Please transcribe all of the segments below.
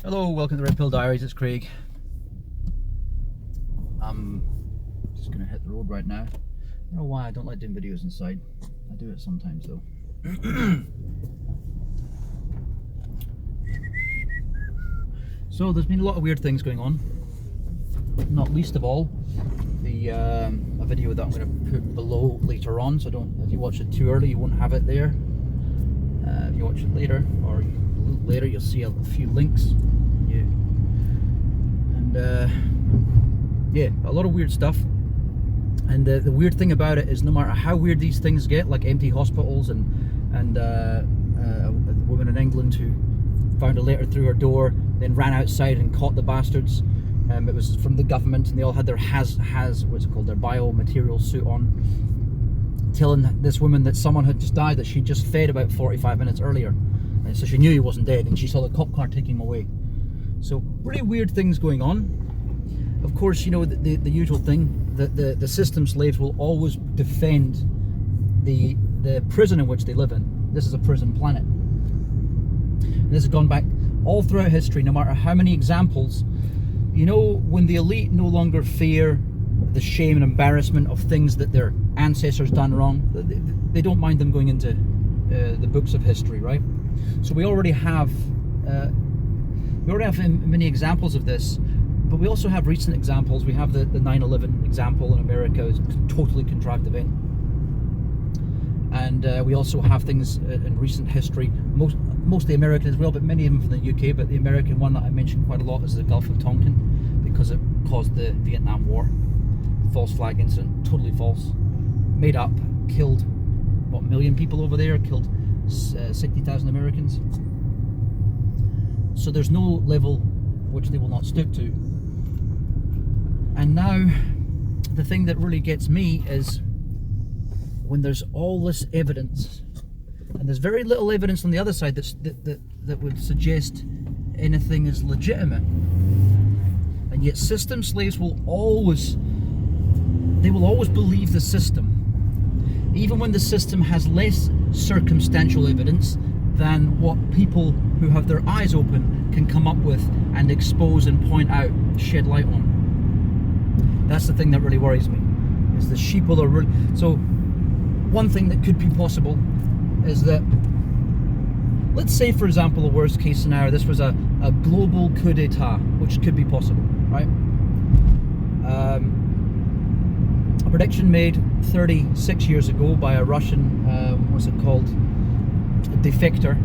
Hello, welcome to Redpill Diaries, it's Craig. I'm just going to hit the road right now. I don't know why I don't like doing videos inside. I do it sometimes though. So there's been a lot of weird things going on. Not least of all, a video that I'm going to put below later on, so if you watch it too early you won't have it there. If you watch it later, or a little later, you'll see a few links. Yeah, a lot of weird stuff. And the weird thing about it is, no matter how weird these things get, like empty hospitals and a woman in England who found a letter through her door, then ran outside and caught the bastards. It was from the government, and they all had their what's it called, their biomaterial suit on, telling this woman that someone had just died that she just fed about 45 minutes earlier. And so she knew he wasn't dead, and she saw the cop car taking him away. So pretty weird things going on. Of course, you know, the usual thing, that the system slaves will always defend the prison in which they live in. This is a prison planet. And this has gone back all throughout history, no matter how many examples. You know, when the elite no longer fear the shame and embarrassment of things that their ancestors done wrong, they don't mind them going into the books of history, right? So we already have many examples of this, but we also have recent examples. We have the 9/11 example in America, is a totally contrived event. And we also have things in recent history, mostly American as well, but many of them from the UK. But the American one that I mentioned quite a lot is the Gulf of Tonkin, because it caused the Vietnam War. False flag incident, totally false, made up, killed what, 1 million people over there, killed 60,000 Americans. So there's no level which they will not stoop to. And now the thing that really gets me is when there's all this evidence, and there's very little evidence on the other side that would suggest anything is legitimate, and yet system slaves will always believe the system, even when the system has less circumstantial evidence than what people who have their eyes open can come up with and expose and point out, shed light on. That's the thing that really worries me, is the sheeple are really... So one thing that could be possible is that, let's say for example, a worst case scenario, this was a global coup d'etat, which could be possible, right? A prediction made 36 years ago by a Russian, what's it called, a defector,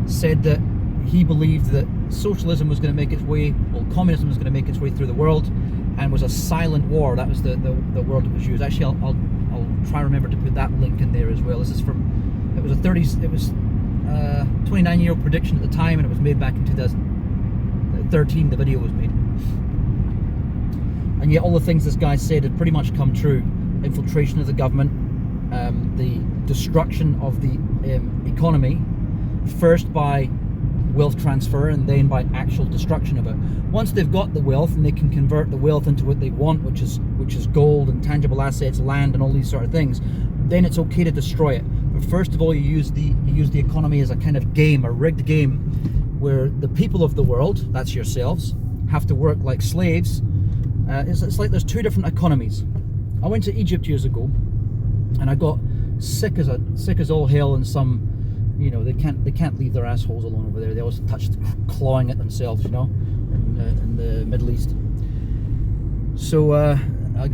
said that he believed that socialism was going to make its way, well, communism was going to make its way through the world, and was a silent war. That was the word that was used. Actually, I'll try to remember to put that link in there as well. This is from, it was a 29-year-old prediction at the time, and it was made back in 2013. The video was made. And yet all the things this guy said had pretty much come true. Infiltration of the government, the destruction of the economy, first by wealth transfer and then by actual destruction of it. Once they've got the wealth and they can convert the wealth into what they want, which is gold and tangible assets, land and all these sort of things, then it's okay to destroy it. But first of all, you use the economy as a kind of game, a rigged game, where the people of the world, that's yourselves, have to work like slaves. It's like there's two different economies. I went to Egypt years ago, and I got sick as all hell. And some, you know, they can't leave their assholes alone over there. They always clawing at themselves, you know, in the Middle East. So I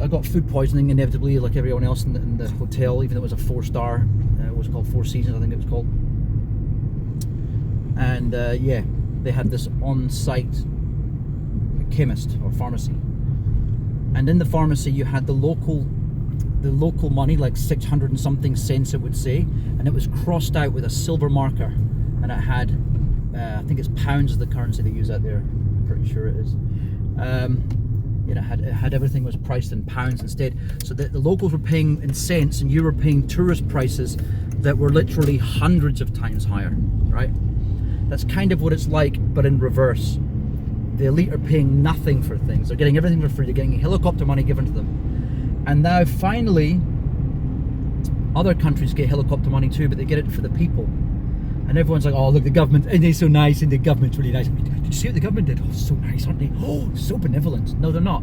got food poisoning inevitably, like everyone else in the hotel, even though it was a 4-star. It was called Four Seasons, I think it was called. And yeah, they had this on-site chemist or pharmacy. And in the pharmacy you had the local money, like 600 and something cents it would say, and it was crossed out with a silver marker, and it had I think it's pounds is the currency they use out there, I'm pretty sure it is. You know, it had everything was priced in pounds instead, so that the locals were paying in cents and you were paying tourist prices that were literally hundreds of times higher, right? That's kind of what it's like, but in reverse. The elite are paying nothing for things. They're getting everything for free. They're getting helicopter money given to them. And now finally, other countries get helicopter money too, but they get it for the people. And everyone's like, oh look, the government, and they're so nice, and the government's really nice. did you see what the government did? Oh, so nice, aren't they? Oh, so benevolent. No, they're not.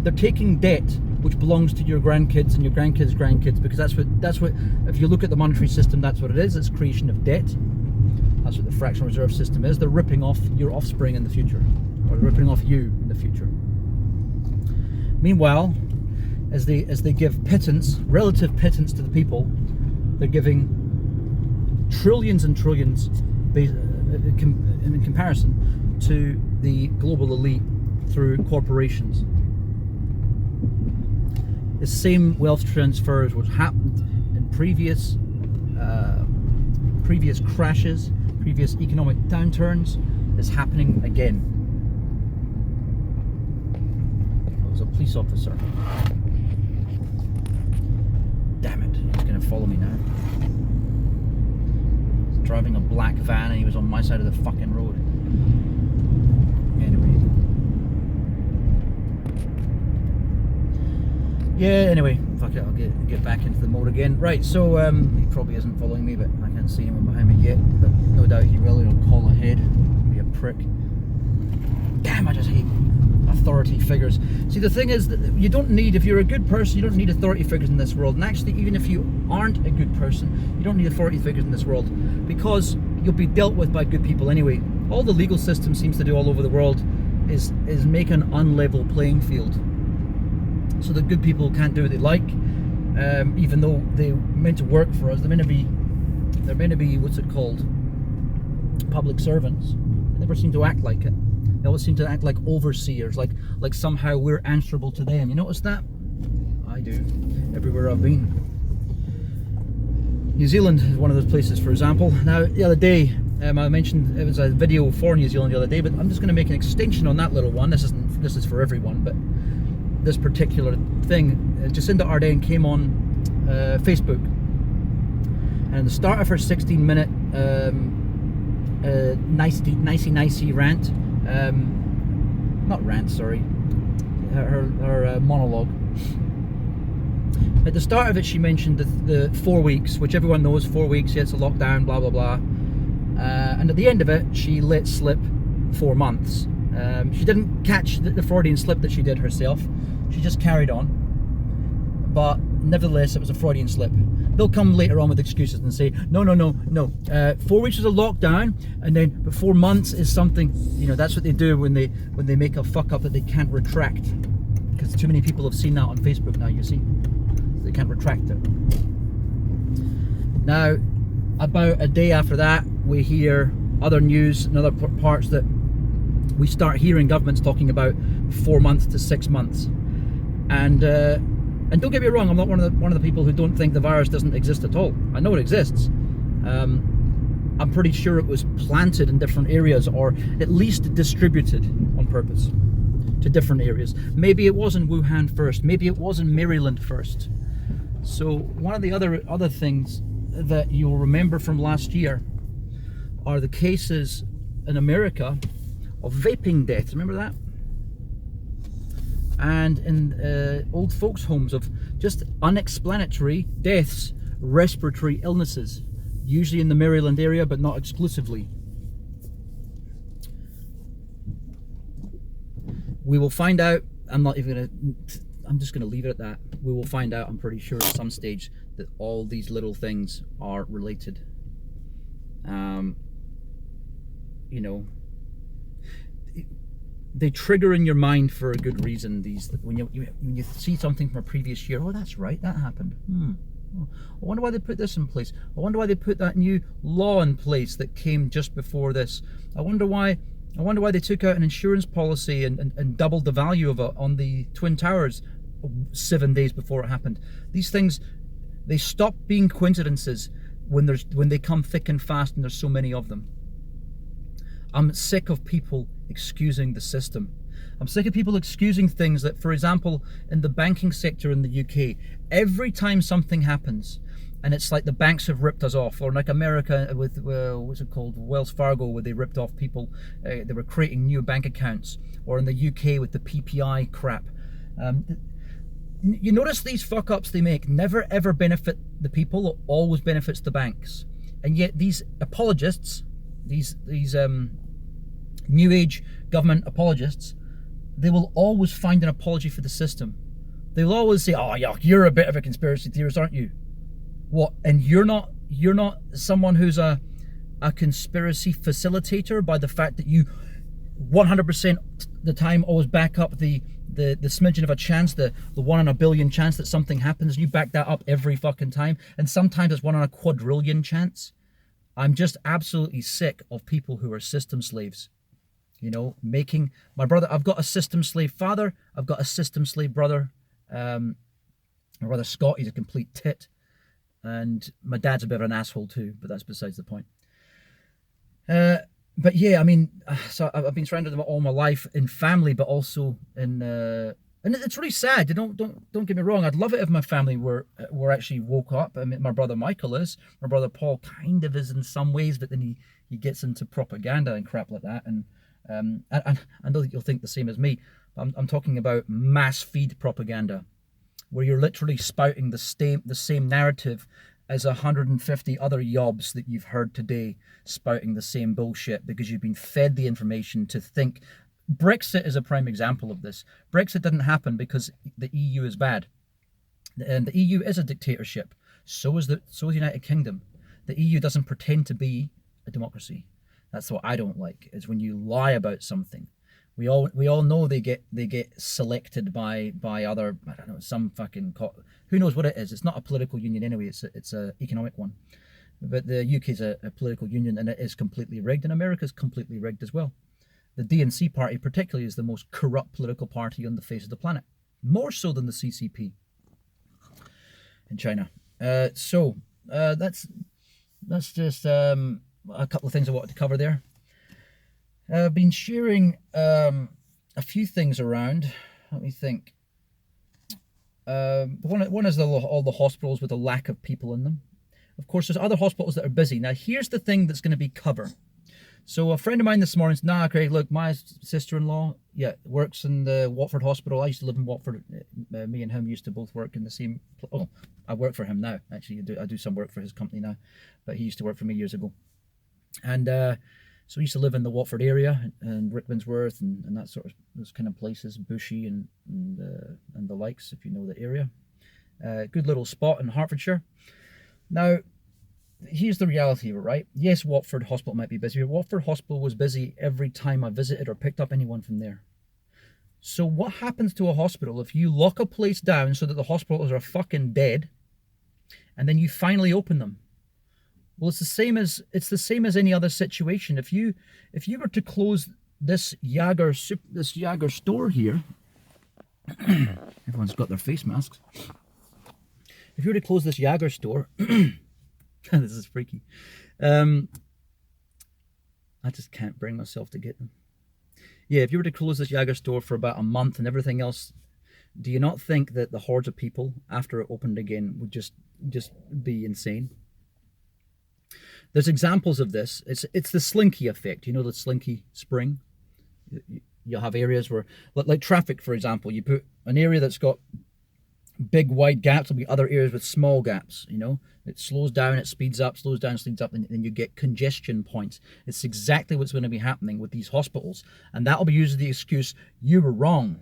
They're taking debt which belongs to your grandkids and your grandkids' grandkids, because that's what. If you look at the monetary system, that's what it is. It's creation of debt. That's what the fractional reserve system is. They're ripping off your offspring in the future, or ripping off you in the future. Meanwhile, as they give pittance, relative pittance to the people, they're giving trillions and trillions in comparison to the global elite through corporations. The same wealth transfers which happened in previous crashes, previous economic downturns, is happening again. It was a police officer. Damn it, he's going to follow me now. He's driving a black van and he was on my side of the fucking road. Anyway, fuck it, I'll get back into the mode again. Right, so he probably isn't following me, but I can't see anyone behind me yet. But no doubt he will. He'll call ahead. Be a prick. Damn, I just hate authority figures. See, the thing is that you don't need, if you're a good person, you don't need authority figures in this world. And actually, even if you aren't a good person, you don't need authority figures in this world, because you'll be dealt with by good people anyway. All the legal system seems to do all over the world is make an unlevel playing field, so that good people can't do what they like, even though they're meant to work for us. They're meant to be what's it called? Public servants. They never seem to act like it. They always seem to act like overseers, like somehow we're answerable to them. You notice that? I do. Everywhere I've been. New Zealand is one of those places, for example. Now, the other day, I mentioned it was a video for New Zealand the other day, but I'm just going to make an extension on that little one. This is for everyone, but this particular thing, Jacinda Ardern came on Facebook, and at the start of her 16-minute nicey rant, not rant, sorry, her monologue. At the start of it, she mentioned the 4 weeks, which everyone knows, 4 weeks, yeah, it's a lockdown, blah blah blah. And at the end of it, she let slip 4 months. She didn't catch the Freudian slip that she did herself. She just carried on. But nevertheless, it was a Freudian slip. They'll come later on with excuses and say, no. 4 weeks is a lockdown, and then but 4 months is something. You know, that's what they do when they make a fuck up that they can't retract. Because too many people have seen that on Facebook now. You see, they can't retract it. Now, about a day after that, we hear other news and other parts that we start hearing governments talking about 4 months to 6 months. And don't get me wrong, I'm not one of the people who don't think the virus doesn't exist at all. I know it exists. I'm pretty sure it was planted in different areas, or at least distributed on purpose to different areas. Maybe it was in Wuhan first. Maybe it was in Maryland first. So one of the other things that you'll remember from last year are the cases in America of vaping deaths. Remember that? And in old folks' homes of just unexplanatory deaths, respiratory illnesses, usually in the Maryland area, but not exclusively. We will find out. I'm just going to leave it at that. We will find out, I'm pretty sure, at some stage, that all these little things are related. You know, they trigger in your mind for a good reason. These, when you see something from a previous year, oh, that's right, that happened. I wonder why they put this in place. I wonder why they put that new law in place that came just before this. I wonder why they took out an insurance policy and doubled the value of it on the Twin Towers 7 days before it happened. These things, they stop being coincidences when they come thick and fast, and there's so many of them. I'm sick of people excusing the system. I'm sick of people excusing things that, for example, in the banking sector in the UK, every time something happens, and it's like the banks have ripped us off, or like America with, what's it called, Wells Fargo, where they ripped off people, they were creating new bank accounts, or in the UK with the PPI crap. You notice these fuck-ups they make never ever benefit the people, it always benefits the banks. And yet these apologists, these New Age government apologists, they will always find an apology for the system. They'll always say, "Oh, yeah, you're a bit of a conspiracy theorist, aren't you? What? And you're not someone who's a conspiracy facilitator by the fact that you 100% the time always back up the smidgen of a chance, the 1 in a billion chance that something happens. You back that up every fucking time, and sometimes it's 1 in a quadrillion chance. I'm just absolutely sick of people who are system slaves. You know, making my brother. I've got a system slave father. I've got a system slave brother. My brother Scott, he's a complete tit, and my dad's a bit of an asshole too. But that's besides the point. But yeah, I mean, so I've been surrounded all my life in family, but also in, and it's really sad. Don't get me wrong. I'd love it if my family were actually woke up. I mean, my brother Michael is. My brother Paul kind of is in some ways, but then he gets into propaganda and crap like that. And I know that you'll think the same as me. I'm talking about mass feed propaganda, where you're literally spouting the same narrative as 150 other yobs that you've heard today spouting the same bullshit because you've been fed the information to think. Brexit is a prime example of this. Brexit didn't happen because the EU is bad. And the EU is a dictatorship. So is the United Kingdom. The EU doesn't pretend to be a democracy. That's what I don't like, is when you lie about something. We all know they get selected by other, I don't know, some fucking who knows what it is. It's not a political union anyway. It's a economic one. But the UK is a political union, and it is completely rigged, and America is completely rigged as well. The DNC party particularly is the most corrupt political party on the face of the planet, more so than the CCP in China. So that's just a couple of things I wanted to cover there. I've been sharing a few things around. Let me think. One is all the hospitals with a lack of people in them. Of course, there's other hospitals that are busy. Now, here's the thing that's going to be cover. So a friend of mine this morning said, Craig, look, my sister-in-law, works in the Watford Hospital. I used to live in Watford. Me and him used to both work in the same... Oh, I work for him now, actually. I do some work for his company now. But he used to work for me years ago. And so he used to live in the Watford area, and Rickmansworth, and that sort of, those kind of places, Bushy and the likes, if you know the area. Good little spot in Hertfordshire. Now, here's the reality of it, right? Yes, Watford Hospital might be busy, but Watford Hospital was busy every time I visited or picked up anyone from there. So what happens to a hospital if you lock a place down so that the hospitals are fucking dead, and then you finally open them? Well, it's the same as any other situation. If you were to close this Jaeger store here, everyone's got their face masks. If you were to close this Jaeger store, this is freaky. I just can't bring myself to get them. Yeah, if you were to close this Jaeger store for about a month and everything else, do you not think that the hordes of people after it opened again would just be insane? There's examples of this. It's the slinky effect. You know the slinky spring? You'll have areas where, like traffic, for example, you put an area that's got big wide gaps, there'll be other areas with small gaps, you know? It slows down, it speeds up, slows down, speeds up, and then you get congestion points. It's exactly what's going to be happening with these hospitals. And that'll be used as the excuse, you were wrong.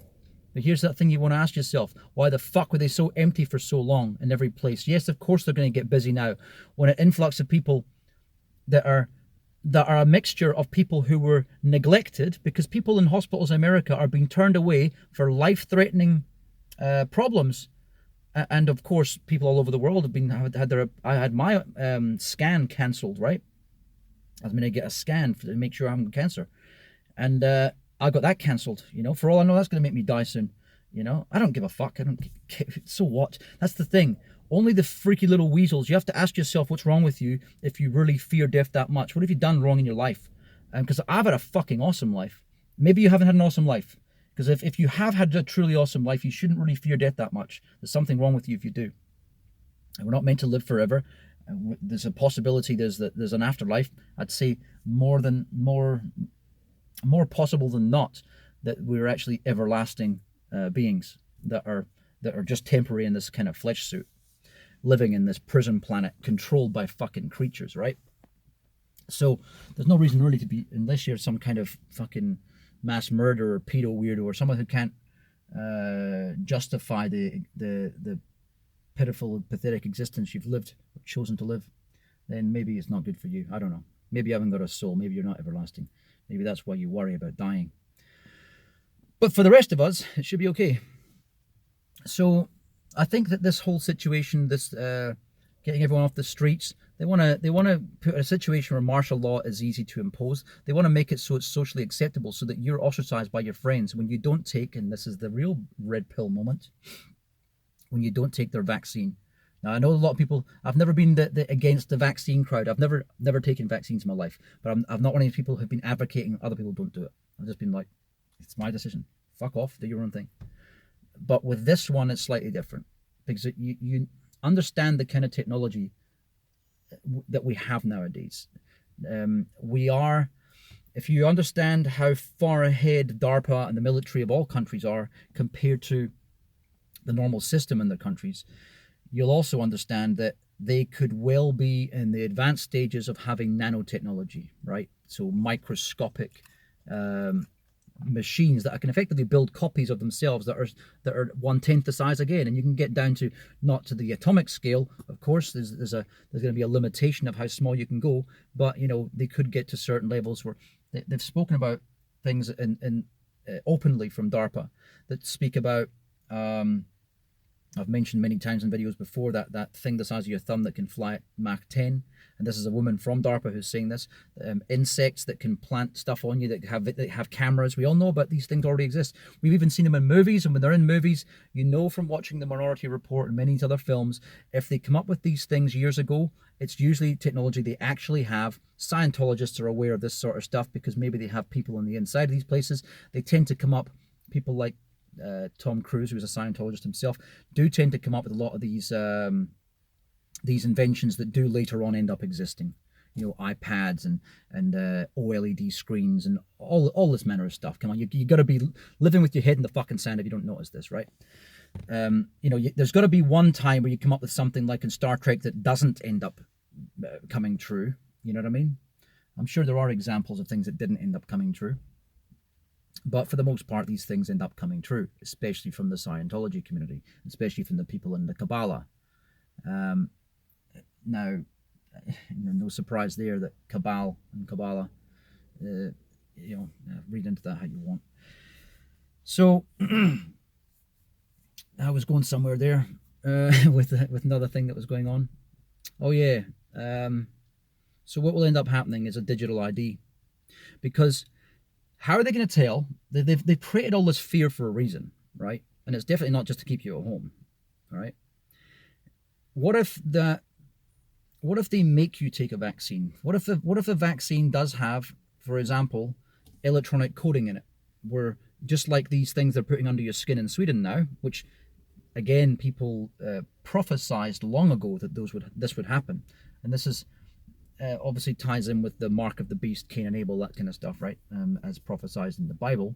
But here's that thing you want to ask yourself. Why the fuck were they so empty for so long in every place? Yes, of course they're going to get busy now. When an influx of people that are a mixture of people who were neglected, because people in hospitals in America are being turned away for life-threatening problems. And of course, people all over the world I had my scan cancelled, right? I was going to get a scan to make sure I haven't got cancer. And I got that cancelled, you know. For all I know, that's going to make me die soon, you know. I don't give a fuck. I don't care. So what? That's the thing. Only the freaky little weasels. You have to ask yourself what's wrong with you if you really fear death that much. What have you done wrong in your life? Because I've had a fucking awesome life. Maybe you haven't had an awesome life. Because if you have had a truly awesome life, you shouldn't really fear death that much. There's something wrong with you if you do. And we're not meant to live forever. There's a possibility there's an afterlife. I'd say more possible than not that we're actually everlasting beings that are just temporary in this kind of flesh suit, living in this prison planet controlled by fucking creatures, right? So there's no reason really to be, unless you're some kind of fucking mass murderer or pedo weirdo or someone who can't justify the pitiful, pathetic existence you've lived or chosen to live, then maybe it's not good for you. I don't know. Maybe you haven't got a soul. Maybe you're not everlasting. Maybe that's why you worry about dying. But for the rest of us, it should be okay. So I think that this whole situation, this getting everyone off the streets, they want to put a situation where martial law is easy to impose. They want to make it so it's socially acceptable, so that you're ostracized by your friends when you don't take, and this is the real red pill moment, when you don't take their vaccine. Now, I know a lot of people, I've never been against the vaccine crowd. I've never taken vaccines in my life, but I'm not one of these people who've been advocating other people don't do it. I've just been like, it's my decision. Fuck off, do your own thing. But with this one, it's slightly different, because you understand the kind of technology that we have nowadays. If you understand how far ahead DARPA and the military of all countries are compared to the normal system in their countries, you'll also understand that they could well be in the advanced stages of having nanotechnology, right? So microscopic machines that can effectively build copies of themselves that are 1/10 the size again, and you can get down to, not to the atomic scale, of course. There's going to be a limitation of how small you can go, but they could get to certain levels where they've spoken about things in openly from DARPA that speak about. I've mentioned many times in videos before that thing the size of your thumb that can fly at Mach 10. And this is a woman from DARPA who's saying this. Insects that can plant stuff on you, that have cameras. We all know about these things already exist. We've even seen them in movies. And when they're in movies, from watching The Minority Report and many other films, if they come up with these things years ago, it's usually technology they actually have. Scientologists are aware of this sort of stuff because maybe they have people on the inside of these places. They tend to come up, people like Tom Cruise, who's a Scientologist himself, do tend to come up with a lot of these inventions that do later on end up existing. iPads and OLED screens and all this manner of stuff. Come on, you got to be living with your head in the fucking sand if you don't notice this, right? There's got to be one time where you come up with something like in Star Trek that doesn't end up coming true. You know what I mean? I'm sure there are examples of things that didn't end up coming true. But for the most part, these things end up coming true, especially from the Scientology community, especially from the people in the Kabbalah. Now, no surprise there that Kabbalah and Kabbalah, read into that how you want. So, I was going somewhere there with another thing that was going on. Oh yeah. So what will end up happening is a digital ID, because how are they going to tell? They've created all this fear for a reason, right? And it's definitely not just to keep you at home, right? What if they make you take a vaccine? What if a vaccine does have, for example, electronic coding in it, where just like these things they're putting under your skin in Sweden now, which again people prophesized long ago that this would happen, and this is. Obviously ties in with the mark of the beast, Cain and Abel, that kind of stuff, right? As prophesized in the Bible.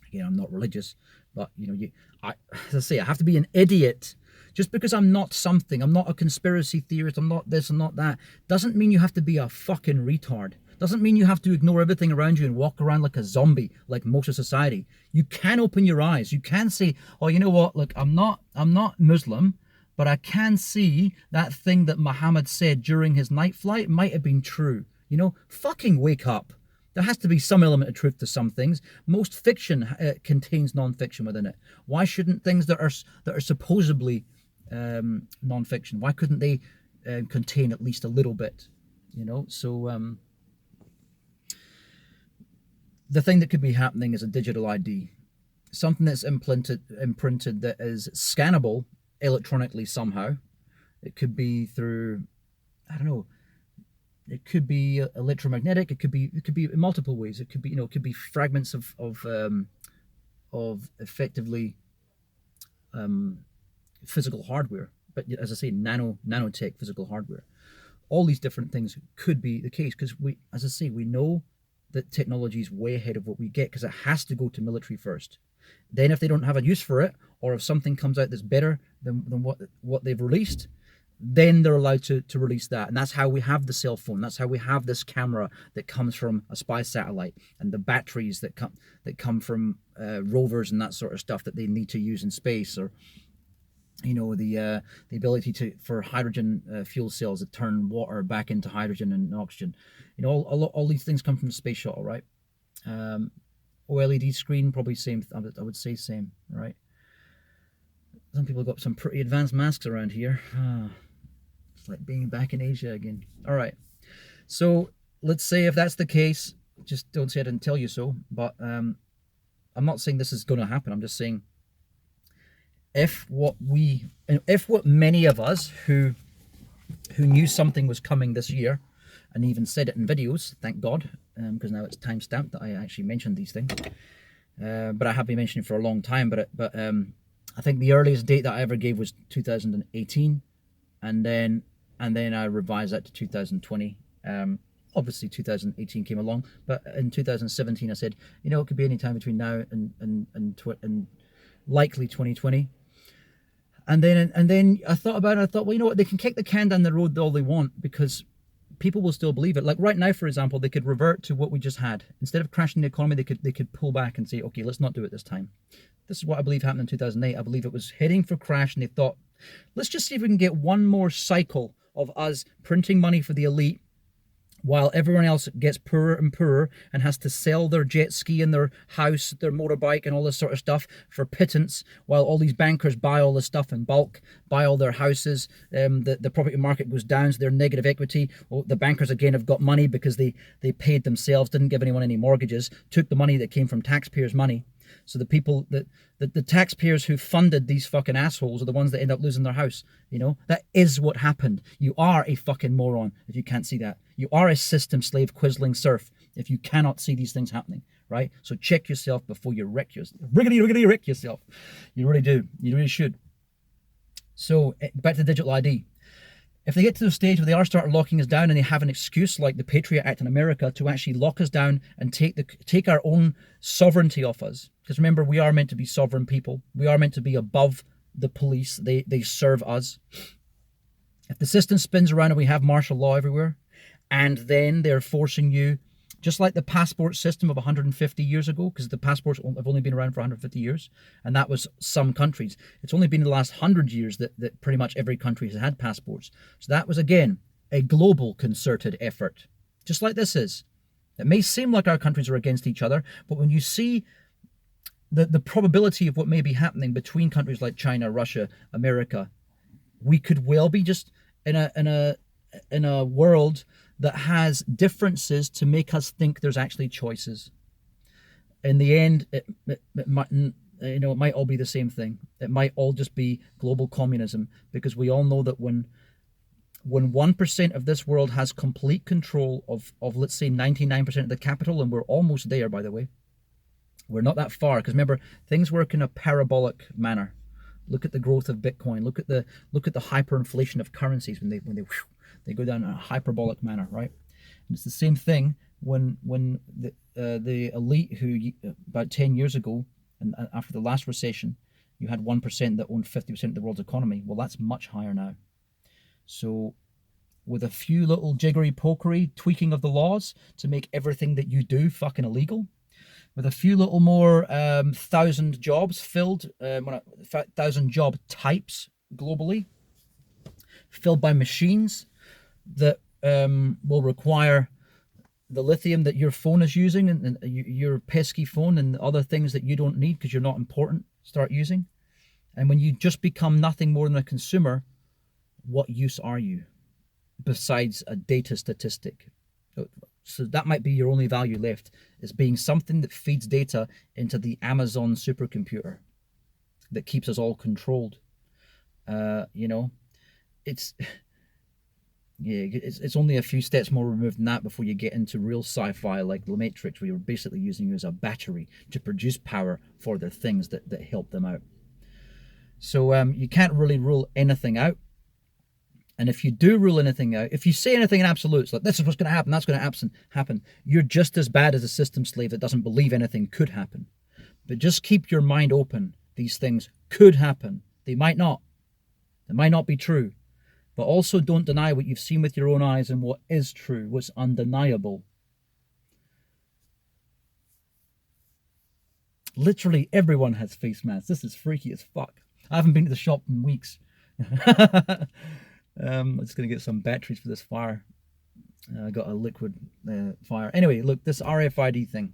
Again, I'm not religious, but as I say, I have to be an idiot. Just because I'm not something, I'm not a conspiracy theorist, I'm not this, I'm not that, doesn't mean you have to be a fucking retard. Doesn't mean you have to ignore everything around you and walk around like a zombie, like most of society. You can open your eyes. You can say, oh, you know what? Look, I'm not Muslim, but I can see that thing that Muhammad said during his night flight might have been true. Fucking wake up. There has to be some element of truth to some things. Most fiction contains non-fiction within it. Why shouldn't things that are supposedly non-fiction, why couldn't they contain at least a little bit? So the thing that could be happening is a digital ID, something that's imprinted that is scannable electronically somehow. It could be through, I don't know, it could be electromagnetic, it could be in multiple ways. It could be fragments of effectively physical hardware, but as I say, nanotech physical hardware. All these different things could be the case, because we know that technology is way ahead of what we get, because it has to go to military first. Then if they don't have a use for it, or if something comes out that's better than what they've released, then they're allowed to release that. And that's how we have the cell phone. That's how we have this camera that comes from a spy satellite, and the batteries that come from rovers and that sort of stuff that they need to use in space, or the ability for hydrogen fuel cells that turn water back into hydrogen and oxygen. All these things come from the space shuttle, right? OLED screen, probably same. I would say same, right? Some people got some pretty advanced masks around here. It's like being back in Asia again. All right, so let's say if that's the case, just don't say I didn't tell you so. But I'm not saying this is going to happen. I'm just saying if what many of us who knew something was coming this year, and even said it in videos, thank God, because now it's time stamped that I actually mentioned these things. But I have been mentioning it for a long time. But I think the earliest date that I ever gave was 2018, and then I revised that to 2020. Obviously 2018 came along, but in 2017 I said, it could be any time between now and likely 2020. And then I thought about it. I thought, well, you know what? They can kick the can down the road all they want, because people will still believe it. Like right now, for example, they could revert to what we just had. Instead of crashing the economy, they could pull back and say, okay, let's not do it this time. This is what I believe happened in 2008. I believe it was heading for crash, and they thought, let's just see if we can get one more cycle of us printing money for the elite, while everyone else gets poorer and poorer and has to sell their jet ski and their house, their motorbike and all this sort of stuff for pittance, while all these bankers buy all this stuff in bulk, buy all their houses. The property market goes down, so they're negative equity. Well, the bankers again have got money because they paid themselves, didn't give anyone any mortgages, took the money that came from taxpayers' money. So the people the taxpayers who funded these fucking assholes are the ones that end up losing their house. That is what happened. You are a fucking moron if you can't see that. You are a system slave, quisling serf, if you cannot see these things happening, right? So check yourself before you wreck yourself. Riggedy wreck yourself. You really do. You really should. So back to the digital ID. If they get to the stage where they are start locking us down, and they have an excuse like the Patriot Act in America to actually lock us down and take our own sovereignty off us, because remember, we are meant to be sovereign people. We are meant to be above the police. They serve us. If the system spins around and we have martial law everywhere, and then they're forcing you, just like the passport system of 150 years ago, because the passports have only been around for 150 years, and that was some countries. It's only been in the last 100 years that pretty much every country has had passports. So that was, again, a global concerted effort, just like this is. It may seem like our countries are against each other, but when you see the probability of what may be happening between countries like China, Russia, America, we could well be just in a world that has differences to make us think there's actually choices. In the end, it might all be the same thing. It might all just be global communism, because we all know that when 1% of this world has complete control of let's say 99% of the capital, and we're almost there, by the way. We're not that far, because remember, things work in a parabolic manner. Look at the growth of Bitcoin. Look at the hyperinflation of currencies when they go down in a hyperbolic manner, right? And it's the same thing when the elite, who about 10 years ago, and after the last recession, you had 1% that owned 50% of the world's economy. Well, that's much higher now. So with a few little jiggery pokery tweaking of the laws to make everything that you do fucking illegal, with a few little more 1,000 jobs filled, 1,000 job types globally, filled by machines that will require the lithium that your phone is using, and your pesky phone, and other things that you don't need because you're not important, start using. And when you just become nothing more than a consumer, what use are you besides a data statistic? So that might be your only value left, is being something that feeds data into the Amazon supercomputer that keeps us all controlled. It's only a few steps more removed than that before you get into real sci-fi like The Matrix, where you're basically using you as a battery to produce power for the things that help them out. So you can't really rule anything out. And if you do rule anything out, if you say anything in absolutes, like this is what's going to happen, that's going to happen, you're just as bad as a system slave that doesn't believe anything could happen. But just keep your mind open. These things could happen. They might not. They might not be true. but also don't deny what you've seen with your own eyes and what is true, what's undeniable. Literally everyone has face masks. This is freaky as fuck. I haven't been to the shop in weeks. I'm just going to get some batteries for this fire. I got a liquid fire. Anyway, look, this RFID thing.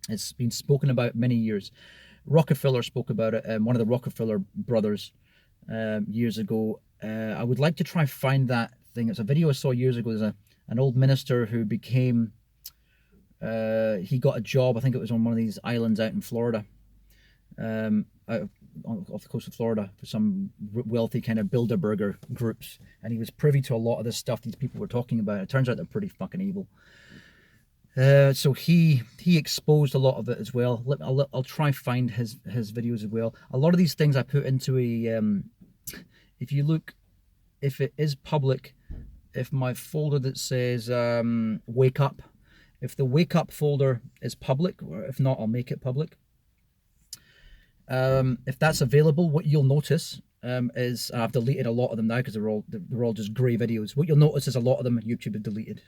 It's been spoken about many years. Rockefeller spoke about it, one of the Rockefeller brothers years ago. I would like to try find that thing. It's a video I saw years ago. There's an old minister who became... he got a job, I think it was on one of these islands out in Florida, off the coast of Florida, for some wealthy kind of Bilderberger groups, and he was privy to a lot of this stuff these people were talking about. It turns out they're pretty fucking evil. So he exposed a lot of it as well. I'll try find his videos as well. A lot of these things I put into a if you look, if it is public, if my folder that says wake up, if the wake up folder is public, or if not, I'll make it public. If that's available, what you'll notice is, I've deleted a lot of them now because they're all just grey videos. What you'll notice is a lot of them YouTube have deleted.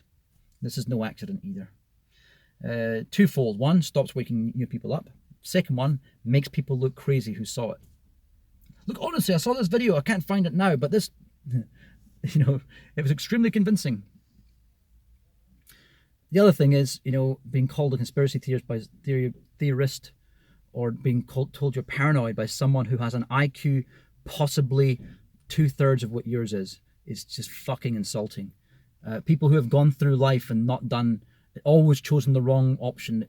This is no accident either. Twofold. One, stops waking new people up. Second one, makes people look crazy who saw it. Look, honestly, I saw this video. I can't find it now, but this, you know, it was extremely convincing. The other thing is, you know, being called a conspiracy theorist, or being told you're paranoid by someone who has an IQ possibly 2/3 of what yours is just fucking insulting. People who have gone through life and not done, always chosen the wrong option,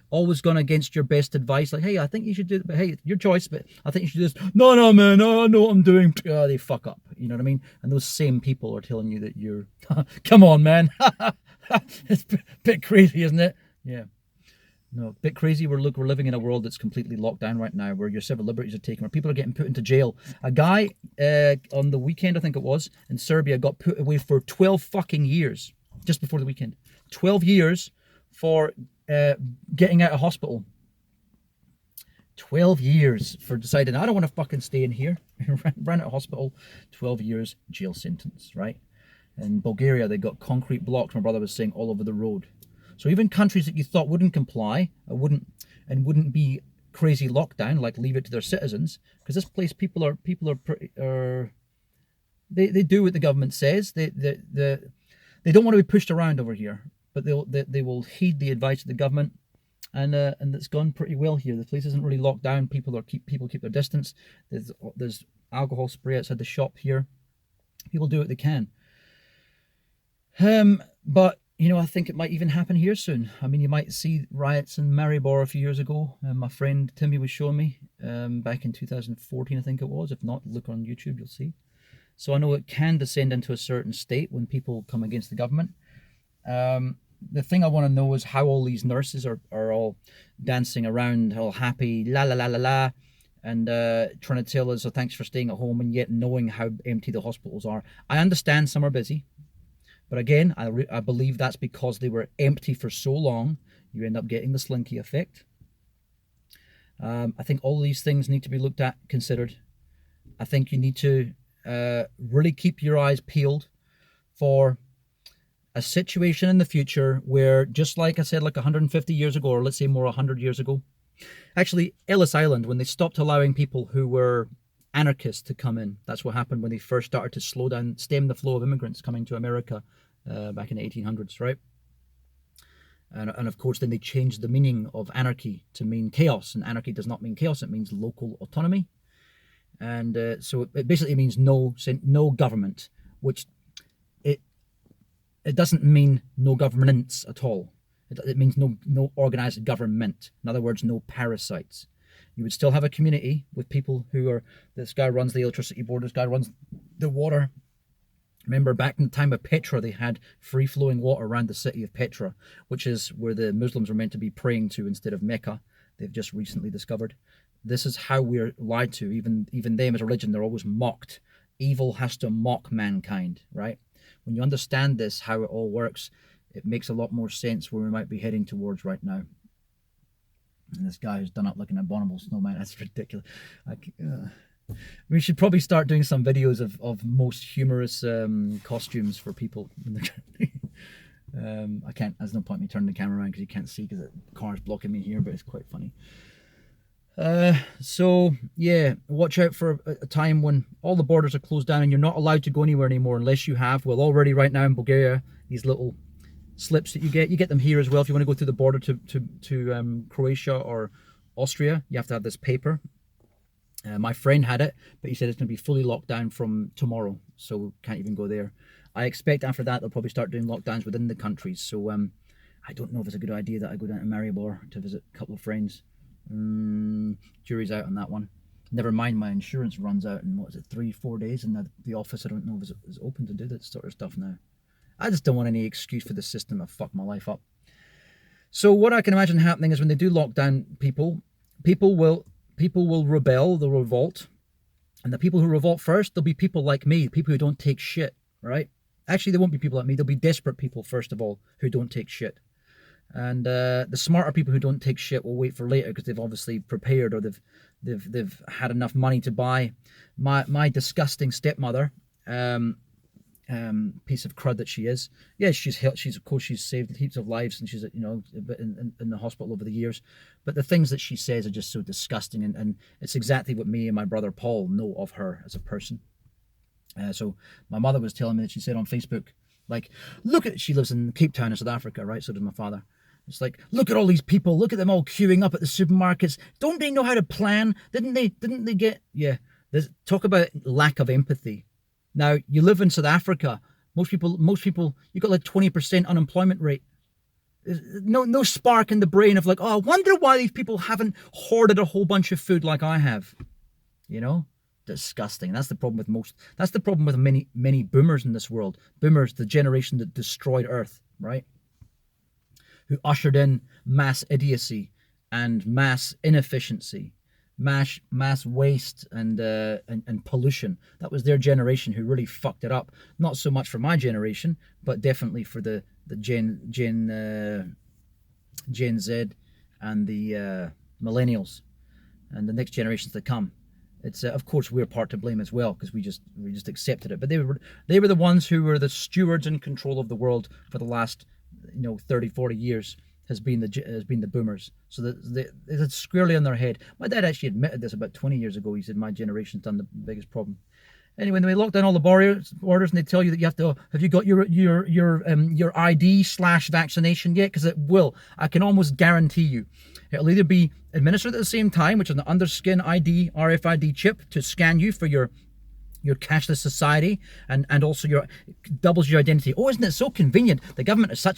always gone against your best advice, like, hey, I think you should do it, but hey, your choice, but I think you should do this. No, man, I know what I'm doing. They fuck up, you know what I mean? And those same people are telling you that you're, come on, man. It's a bit crazy, isn't it? Yeah. No, a bit crazy. We're living in a world that's completely locked down right now, where your civil liberties are taken, where people are getting put into jail. A guy on the weekend, I think it was, in Serbia, got put away for 12 fucking years, just before the weekend. 12 years for getting out of hospital. 12 years for deciding, I don't want to fucking stay in here. Ran out of hospital, 12 years jail sentence, right? In Bulgaria, they got concrete blocks, my brother was saying, all over the road. So even countries that you thought wouldn't comply, or wouldn't be crazy lockdown, like leave it to their citizens, because this place, people are they do what the government says. They don't want to be pushed around over here, but they will heed the advice of the government, and it's gone pretty well here. The place isn't really locked down. People keep their distance. There's alcohol spray outside the shop here. People do what they can. But you know, I think it might even happen here soon. I mean, you might see riots in Maribor a few years ago. My friend Timmy was showing me back in 2014, I think it was. If not, look on YouTube, you'll see. So I know it can descend into a certain state when people come against the government. The thing I want to know is how all these nurses are all dancing around, all happy, la la la la la, and trying to tell us, oh, thanks for staying at home, and yet knowing how empty the hospitals are. I understand some are busy. But again, I believe that's because they were empty for so long, you end up getting the slinky effect. I think all these things need to be looked at, considered. I think you need to really keep your eyes peeled for a situation in the future where, just like I said, like 150 years ago, or let's say more 100 years ago. Actually, Ellis Island, when they stopped allowing people who were anarchists to come in, that's what happened when they first started to stem the flow of immigrants coming to America back in the 1800s, right? And of course, then they changed the meaning of anarchy to mean chaos, and anarchy does not mean chaos, it means local autonomy. And so it basically means no government, which it doesn't mean no governance at all. It means no organized government. In other words, no parasites. You would still have a community with people who are, this guy runs the electricity board, this guy runs the water. Remember, back in the time of Petra, they had free-flowing water around the city of Petra, which is where the Muslims were meant to be praying to instead of Mecca. They've just recently discovered. This is how we're lied to. Even them as a religion, they're always mocked. Evil has to mock mankind, right? When you understand this, how it all works, it makes a lot more sense where we might be heading towards right now. And this guy who's done up looking at abominable snowman, that's ridiculous. We should probably start doing some videos of most humorous costumes for people. I can't. There's no point in me turning the camera around because you can't see because the car's blocking me here. But it's quite funny. So yeah, watch out for a time when all the borders are closed down and you're not allowed to go anywhere anymore unless you have. Well, already right now in Bulgaria, these little slips that you get them here as well. If you want to go through the border to Croatia or Austria, you have to have this paper. My friend had it, but he said it's going to be fully locked down from tomorrow, so can't even go there. I expect after that they'll probably start doing lockdowns within the countries. So I don't know if it's a good idea that I go down to Maribor to visit a couple of friends. Jury's out on that one. Never mind, my insurance runs out in, what is it, 3-4 days, and the office, I don't know if is open to do that sort of stuff now. I just don't want any excuse for the system to fuck my life up. So what I can imagine happening is when they do lockdown people will rebel, they'll revolt. And the people who revolt first, there'll be people like me, people who don't take shit, right? Actually, there won't be people like me. There'll be desperate people, first of all, who don't take shit. And the smarter people who don't take shit will wait for later because they've obviously prepared, or they've had enough money to buy. My disgusting stepmother, piece of crud that she is. Yeah, she's of course she's saved heaps of lives, and she's in the hospital over the years. But the things that she says are just so disgusting, and it's exactly what me and my brother Paul know of her as a person. So my mother was telling me that she said on Facebook, like, look at, she lives in Cape Town in South Africa, right? So does my father. It's like, look at all these people, look at them all queuing up at the supermarkets. Don't they know how to plan? Didn't they get, yeah. Talk about lack of empathy. Now, you live in South Africa. Most people, you got like 20% unemployment rate. No spark in the brain of like, oh, I wonder why these people haven't hoarded a whole bunch of food like I have. You know? Disgusting. That's the problem with many boomers in this world. Boomers, the generation that destroyed Earth, right? Who ushered in mass idiocy and mass inefficiency, mass waste and pollution. That was their generation who really fucked it up. Not so much for my generation, but definitely for the Gen Z and the millennials and the next generations to come. It's of course we're part to blame as well because we just accepted it. But they were the ones who were the stewards in control of the world for the last 30-40 years. Has been the boomers. So it's squarely on their head. My dad actually admitted this about 20 years ago. He said my generation's done the biggest problem. Anyway, then they lock down all the borders and they tell you that you have you got your ID/vaccination yet? Because it will. I can almost guarantee you. It'll either be administered at the same time, which is an underskin ID RFID chip to scan you for your cashless society, and also doubles your identity. Oh, isn't it so convenient? The government is they're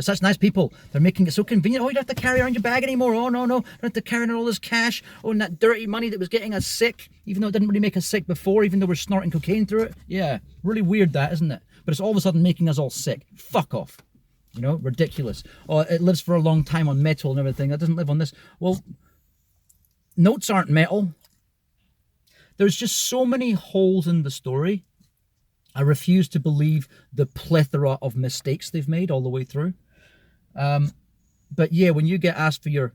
such nice people. They're making it so convenient. Oh, you don't have to carry around your bag anymore. Oh, no, don't have to carry around all this cash. Oh, and that dirty money that was getting us sick, even though it didn't really make us sick before, even though we're snorting cocaine through it. Yeah, really weird that, isn't it? But it's all of a sudden making us all sick. Fuck off. Ridiculous. Oh, it lives for a long time on metal and everything. That doesn't live on this. Well, notes aren't metal. There's just so many holes in the story. I refuse to believe the plethora of mistakes they've made all the way through. But yeah, when you get asked for your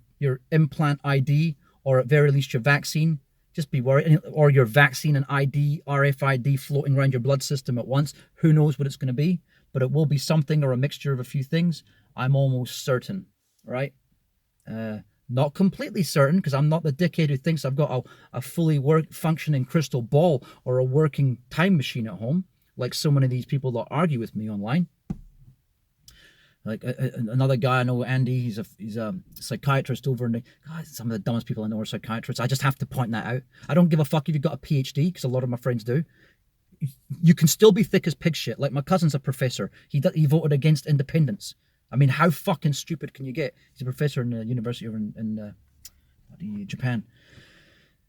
implant ID, or at very least your vaccine, just be worried. Or your vaccine and ID, RFID floating around your blood system at once. Who knows what it's going to be? But it will be something or a mixture of a few things. I'm almost certain, right? Not completely certain, because I'm not the dickhead who thinks I've got a fully functioning crystal ball or a working time machine at home, like so many of these people that argue with me online. Like another guy I know, Andy, he's a psychiatrist over in God, some of the dumbest people I know are psychiatrists. I just have to point that out. I don't give a fuck if you've got a PhD, because a lot of my friends do. You can still be thick as pig shit. Like my cousin's a professor. He voted against independence. I mean, how fucking stupid can you get? He's a professor in the university over in Japan.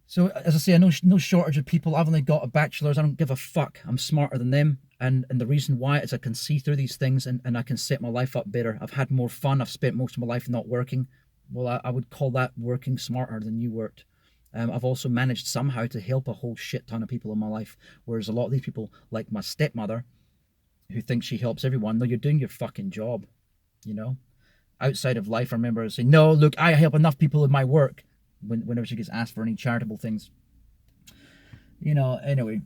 So, as I say, I know no shortage of people. I've only got a bachelor's. I don't give a fuck. I'm smarter than them. And the reason why is I can see through these things and I can set my life up better. I've had more fun. I've spent most of my life not working. Well, I would call that working smarter than you worked. I've also managed somehow to help a whole shit ton of people in my life. Whereas a lot of these people, like my stepmother, who thinks she helps everyone, no, you're doing your fucking job. Outside of life, I remember her saying, no, look, I help enough people in my work whenever she gets asked for any charitable things. You know, anyway,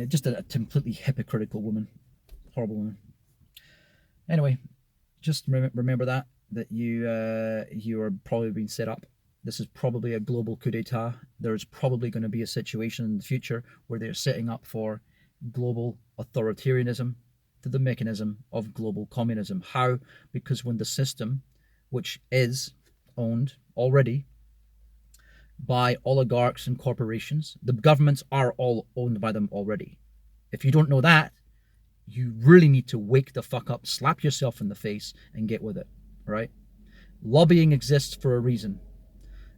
just a completely hypocritical woman. Horrible woman. Anyway, just remember that you are probably being set up. This is probably a global coup d'etat. There's probably going to be a situation in the future where they're setting up for global authoritarianism to the mechanism of global communism. How? Because when the system, which is owned already by oligarchs and corporations, the governments are all owned by them already. If you don't know that, you really need to wake the fuck up, slap yourself in the face, and get with it, right? Lobbying exists for a reason.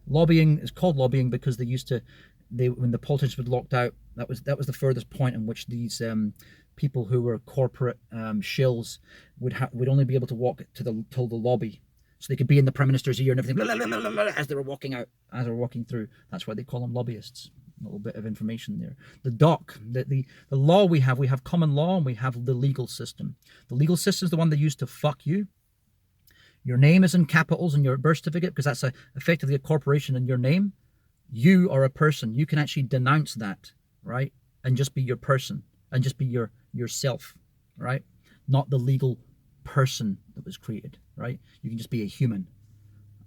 Lobbying is called lobbying because when the politicians were locked out, that was the furthest point in which these people who were corporate shills would only be able to walk till the lobby, so they could be in the prime minister's ear and everything, blah, blah, blah, blah, as they were walking out, as they were walking through. That's why they call them lobbyists. A little bit of information there. The doc, the law we have common law, and we have the legal system. The legal system is the one they use to fuck you. Your name is in capitals in your birth certificate because that's effectively a corporation in your name. You are a person. You can actually denounce that, right? And just be your person and just be yourself, right? Not the legal person that was created, right? You can just be a human.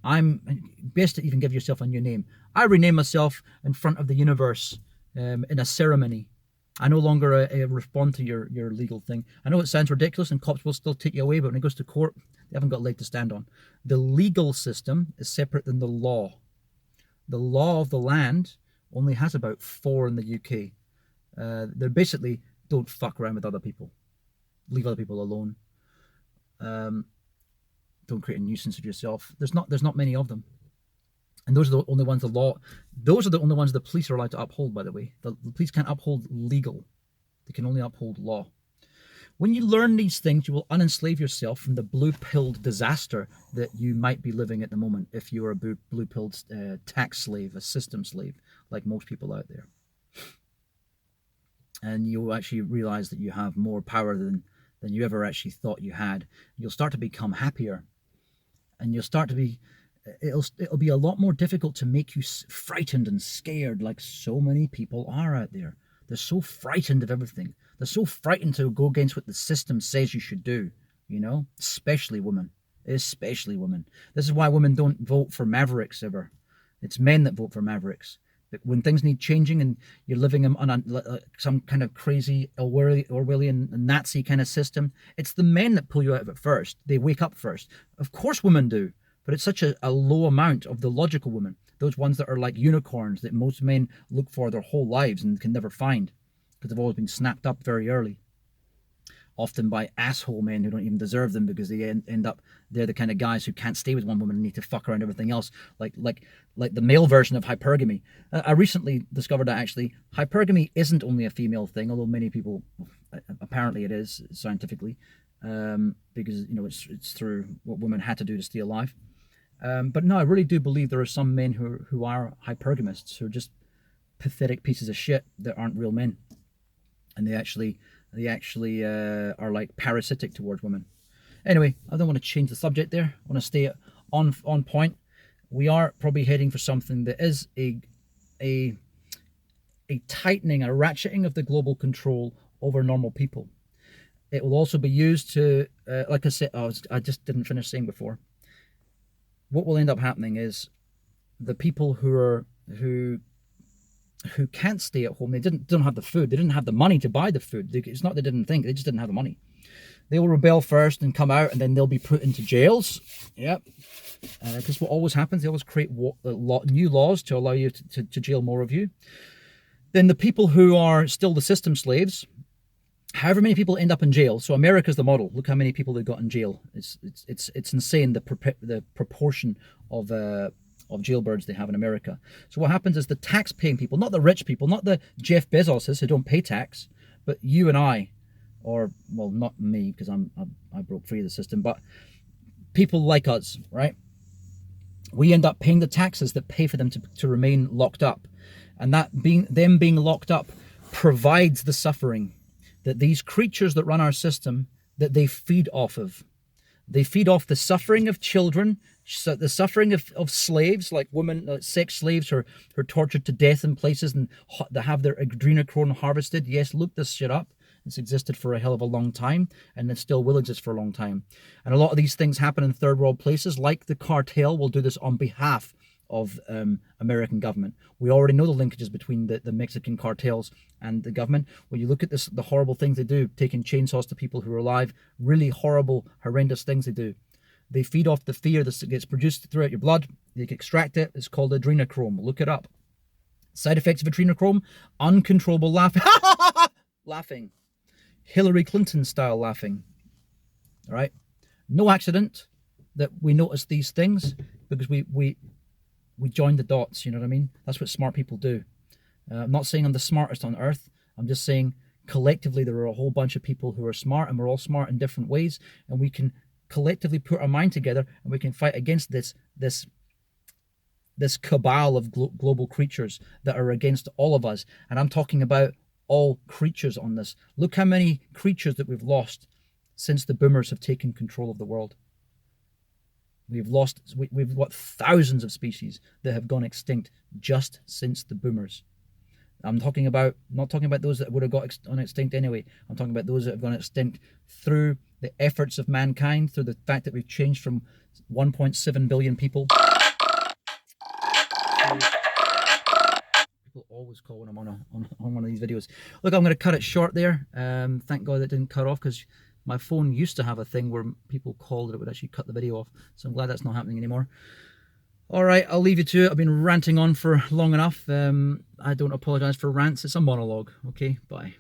I'm best to even give yourself a new name. I rename myself in front of the universe in a ceremony. I no longer respond to your legal thing. I know it sounds ridiculous and cops will still take you away, but when it goes to court, they haven't got a leg to stand on. The legal system is separate than the law. The law of the land only has about 4 in the UK. They're basically, don't fuck around with other people. Leave other people alone. Don't create a nuisance of yourself. There's not many of them. And those are the only ones those are the only ones the police are allowed to uphold, by the way. The police can't uphold legal. They can only uphold law. When you learn these things, you will unenslave yourself from the blue-pilled disaster that you might be living at the moment if you are a blue-pilled tax slave, a system slave, like most people out there. And you'll actually realize that you have more power than you ever actually thought you had. You'll start to become happier. And you'll start to be... It'll be a lot more difficult to make you frightened and scared like so many people are out there. They're so frightened of everything. They're so frightened to go against what the system says you should do, you know? Especially women. Especially women. This is why women don't vote for mavericks ever. It's men that vote for mavericks. But when things need changing and you're living on some kind of crazy Orwellian Nazi kind of system, it's the men that pull you out of it first. They wake up first. Of course women do. But it's such a low amount of the logical women, those ones that are like unicorns that most men look for their whole lives and can never find because they've always been snapped up very early. Often by asshole men who don't even deserve them because they end up, they're the kind of guys who can't stay with one woman and need to fuck around everything else, like the male version of hypergamy. I recently discovered that actually hypergamy isn't only a female thing, although many people, apparently it is scientifically, because it's through what women had to do to stay alive. But no, I really do believe there are some men who are hypergamists, who are just pathetic pieces of shit that aren't real men, and they actually are like parasitic towards women. Anyway, I don't want to change the subject there. I want to stay on point. We are probably heading for something that is a tightening, a ratcheting of the global control over normal people. It will also be used to, like I said, I just didn't finish saying before. What will end up happening is the people who can't stay at home, they don't have the food, they didn't have the money to buy the food. It's not they didn't think, they just didn't have the money. They will rebel first and come out, and then they'll be put into jails. Yep. Because what always happens, they always create new laws to allow you to jail more of you. Then the people who are still the system slaves, however many people end up in jail. So America's the model. Look how many people they've got in jail. It's insane the proportion of jailbirds they have in America. So what happens is the tax-paying people, not the rich people, not the Jeff Bezoses who don't pay tax, but you and I, or well, not me because I broke free of the system, but people like us, right? We end up paying the taxes that pay for them to remain locked up, and them being locked up provides the suffering that these creatures that run our system, that they feed off of. They feed off the suffering of children So the suffering of slaves, like women, like sex slaves who are tortured to death in places and they have their adrenochrome harvested. Yes, look this shit up. It's existed for a hell of a long time, and it still will exist for a long time. And a lot of these things happen in third world places, like the cartel will do this on behalf of American government. We already know the linkages between the Mexican cartels and the government. When you look at this, the horrible things they do, taking chainsaws to people who are alive, really horrible, horrendous things they do. They feed off the fear that gets produced throughout your blood. They can extract it. It's called adrenochrome. Look it up. Side effects of adrenochrome: uncontrollable laughing. Laughing. Hillary Clinton style laughing. All right. No accident that we notice these things, because we join the dots. You know what I mean? That's what smart people do. I'm not saying I'm the smartest on earth. I'm just saying collectively there are a whole bunch of people who are smart, and we're all smart in different ways, and we can collectively put our mind together and we can fight against this cabal of global creatures that are against all of us. And I'm talking about all creatures on this. Look how many creatures that we've lost since the boomers have taken control of the world. We've got thousands of species that have gone extinct just since the boomers. I'm not talking about those that would have gone extinct anyway. I'm talking about those that have gone extinct through the efforts of mankind, through the fact that we've changed from 1.7 billion people. People always call when I'm on one of these videos. Look, I'm going to cut it short there. Thank God that didn't cut off, because my phone used to have a thing where people called it would actually cut the video off. So I'm glad that's not happening anymore. All right, I'll leave you to it. I've been ranting on for long enough. I don't apologize for rants. It's a monologue. Okay, bye.